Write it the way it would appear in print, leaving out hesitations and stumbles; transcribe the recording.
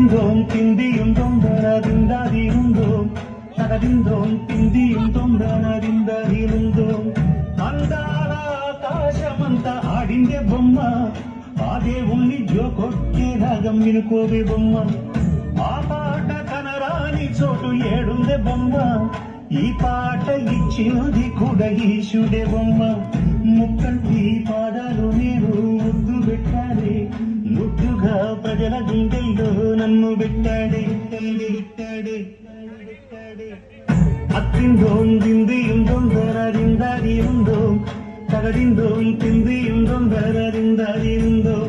തകതിന്തോം തിന്തിയും തൊന്തനതിന്താതിരുന്തോം തകതിന്തോം തിന്തിയും തൊന്തനതിന്താതിരുന്തോം అందాల ఆకాశమంతా ఆడిందే బొమ్మ ఆ దేవుణ్ణి జోకొట్టే రాగం వినుకోవే బొమ్మ ఆ పాట కనరాని చోటు ఏడుందే బొమ్మ ఈ పాట ఇచ్చినది కూడా ఈశుడే బొమ్మ ముక్కంటి పాదాలు నేను ముద్దు పెట్టాలి ముద్దుగా ప్రజల గుండెల్లో నన్ను పెట్టాడే పెట్టాడే అత్తిందోం దిందిയും തൊന്തനതിന്താതിരുന്തോം തകതിന്തോം തിന്തിയും തൊന്തനതിന്താതിരുന്തോം